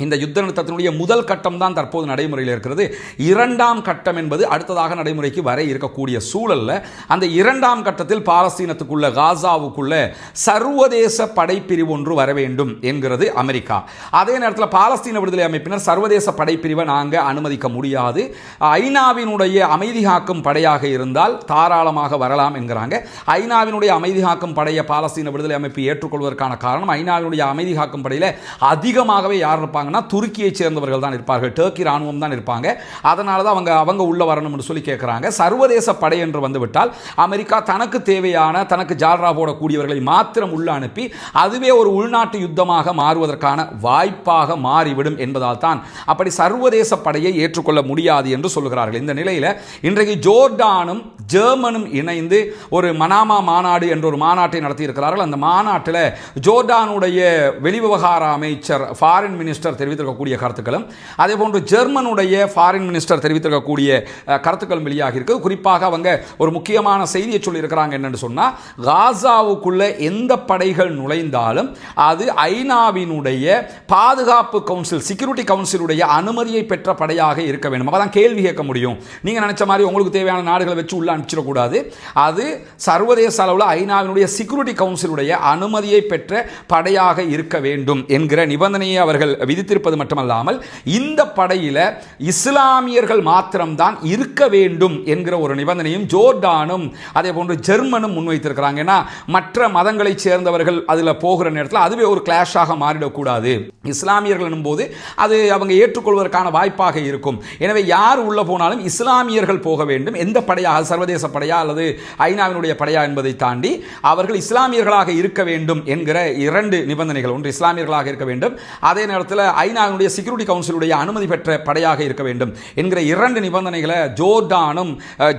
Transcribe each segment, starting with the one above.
இந்த யுத்த நிறுத்தத்தினுடைய முதல் கட்டம் தான் தற்போது நடைமுறையில் இருக்கிறது. இரண்டாம் கட்டம் என்பது அடுத்ததாக நடைமுறைக்கு வர இருக்கக்கூடிய சூழல்ல அந்த இரண்டாம் கட்டத்தில் பாலஸ்தீனத்துக்குள்ள காசாவுக்குள்ள சர்வதேச படைப்பிரிவு ஒன்று வர வேண்டும் என்கிறது அமெரிக்கா. அதே நேரத்தில் பாலஸ்தீன விடுதலை அமைப்பினர் சர்வதேச படைப்பிரிவை நாங்கள் அனுமதிக்க முடியாது, ஐநாவினுடைய அமைதி காக்கும் படையாக இருந்தால் தாராளமாக வரலாம் என்கிறாங்க. ஐநாவினுடைய அமைதி காக்கும் படையை பாலஸ்தீன விடுதலை அமைப்பு ஏற்றுக்கொள்வதற்கான காரணம், ஐநாவினுடைய அமைதி காக்கும் படையில் அதிகமாகவே யார் இருப்பாங்க, துருக்கியை சேர்ந்தவர்கள் தான் இருப்பார்கள், டர்க்கி ராணுவம் தான் இருப்பாங்க. அதனால தான் அவங்க உள்ள வரணும்னு சொல்லி கேட்கிறாங்க. சர்வதேச படை என்று வந்துவிட்டால் அமெரிக்கா தனக்கு தேவையான தனக்கு ஜால்ரா போடக்கூடியவர்களை மாத்திரம் உள்ள அனுப்பி அதுவே ஒரு உள்நாட்டு யுத்தமாக மாறுவதற்கான வாய்ப்பாக மாறிவிடும் என்பதால் தான் அப்படி சர்வதேச படையை ஏற்றுக்கொள்ள முடியாது என்று சொல்கிறார்கள். இந்த நிலையில் இன்றைக்கு ஜோர்டானும் ஜெர்மனும் இணைந்து ஒரு மனாமா மாநாடு என்ற ஒரு மாநாட்டை நடத்தி இருக்கிறார்கள். அந்த மாநாட்டில் ஜோர்டானுடைய வெளிவிவகார அமைச்சர் ஃபாரின் மினிஸ்டர் தெரிவித்திருக்கக்கூடிய கருத்துக்களும் அதே போன்று ஜெர்மனுடைய ஃபாரின் மினிஸ்டர் தெரிவித்திருக்கக்கூடிய கருத்துக்களும் வெளியாகி இருக்கு. குறிப்பாக அவங்க ஒரு முக்கியமான செய்தியை சொல்லி இருக்கிறாங்க. என்னன்னு சொன்னா, காசாவுக்குள்ள எந்த படைகள் நுழைந்தாலும் அது ஐநாவினுடைய பாதுகாப்பு கவுன்சில், செக்யூரிட்டி கவுன்சிலுடைய அனுமதியை பெற்ற படையாக இருக்க வேண்டும். அப்பதான் கேள்வி கேட்க முடியும். நீங்க நினைச்ச மாதிரி உங்களுக்கு தேவையான நாடுகளை வச்சு உள்ள அனுப்பிச்சிடக்கூடாது. அது சர்வதேச அளவில் ஐநாவினுடைய செக்யூரிட்டி கவுன்சிலுடைய அனுமதியை பெற்ற படையாக இருக்க வேண்டும் என்கிற நிபந்தனையை அவர்கள் விதித்திருப்பது மட்டுமல்லாமல் இந்த படையில் இஸ்லாமியர்கள் மாத்திரம்தான் இருக்க வேண்டும் என்கிற ஒரு நிபந்தனையும் ஜோர்டானும் அதே போன்று ஜெர்மனும் முன்வைத்திருக்கிறாங்க. ஏன்னா மற்ற மதங்களை சேர்ந்தவர்கள் அதில் போகிற நேரத்தில் அதுவே ஒரு கிளாஷாக மாறிடக்கூடாது. இஸ்லாமியர்கள் எனும்போது அது அவங்க ஏற்றுக்கொள்வதற்கான வாய்ப்பாக இருக்கும். எனவே யார் உள்ள போனாலும் இஸ்லாமியர்கள் போக வேண்டும். எந்த படையாக, சர்வதேச படையா அல்லது ஐநாவினுடைய படையா என்பதை தாண்டி அவர்கள் இஸ்லாமியர்களாக இருக்க வேண்டும் என்கிற இரண்டு நிபந்தனைகள். ஒன்று இஸ்லாமியர்களாக இருக்க வேண்டும், அதே நேரத்தில் ஐநாவினுடைய செக்யூரிட்டி கவுன்சிலுடைய அனுமதி பெற்ற படையாக இருக்க வேண்டும் என்கிற இரண்டு நிபந்தனைகளை ஜோர்டானும்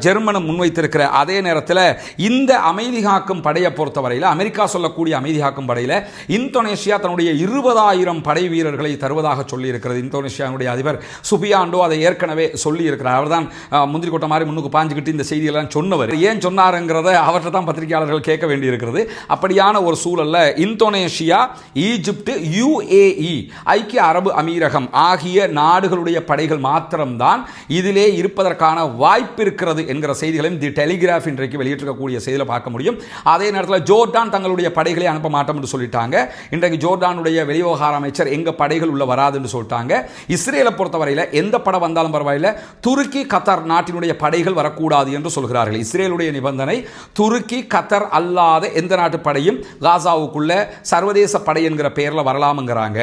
ஜெர்மனும் முன்வைத்திருக்கிற அதே நேரத்தில் இந்த அமைதி காக்கும் படையை பொறுத்தவரையில், அமெரிக்கா சொல்லக்கூடிய அமைதி காக்கும் படையில் இந்தோனேஷியா தன்னுடைய 20,000 படை வீரர்களை தருவதாக சொல்லி இருக்கிறது. இந்தோனேஷியாவுடைய அதிபர் சுபியாண்டோ அதை ஏற்கனவே சொல்லி இருக்கிறார். அவர் தான் முந்திரி கொட்ட மாதிரி முன்னுக்கு பாஞ்சுக்கிட்டு இந்த செய்தியெல்லாம் சொன்னவர். ஏன் சொன்னாருங்கிறத அவர்கிட்ட தான் பத்திரிகையாளர்கள் கேட்க வேண்டி இருக்கிறது. அப்படியான ஒரு சூழல்ல இந்தோனேஷியா, ஈஜிப்ட், UAE ஐக்கிய அரபு அமீரகம் ஆகிய நாடுகளுடைய படைகள் மாத்திரம்தான் இதிலே இருப்பதற்கான வாய்ப்பு இருக்கிறது என்கிற செய்திகளையும் தி டெலிகிராஃப் இன்றைக்கு வெளியிட்டிருக்கக்கூடிய செய்தியில் பார்க்க முடியும். அதே நேரத்தில் ஜோர்டான் தங்களுடைய படைகளை அனுப்ப மாட்டோம் என்று சொல்லிட்டாங்க. இன்றைக்கு ஜோர்டானுடைய வெளிவிவகார அமைச்சர் எங்க படைகள் உள்ள வராது என்று சொல்லிட்டாங்க. இஸ்ரேலை பொறுத்தவரையில் எந்த படம் வந்தாலும் பரவாயில்லை, துருக்கி கத்தார் நாட்டினுடைய படைகள் வரக்கூடாது என்று சொல்கிறார்கள். இஸ்ரேலுடைய நிபந்தனை துருக்கி கத்தார் அல்லாத எந்த நாட்டு படையும் காசாவுக்குள்ள சர்வதேச படை என்கிற பெயரில் வரலாம்ங்கிறாங்க.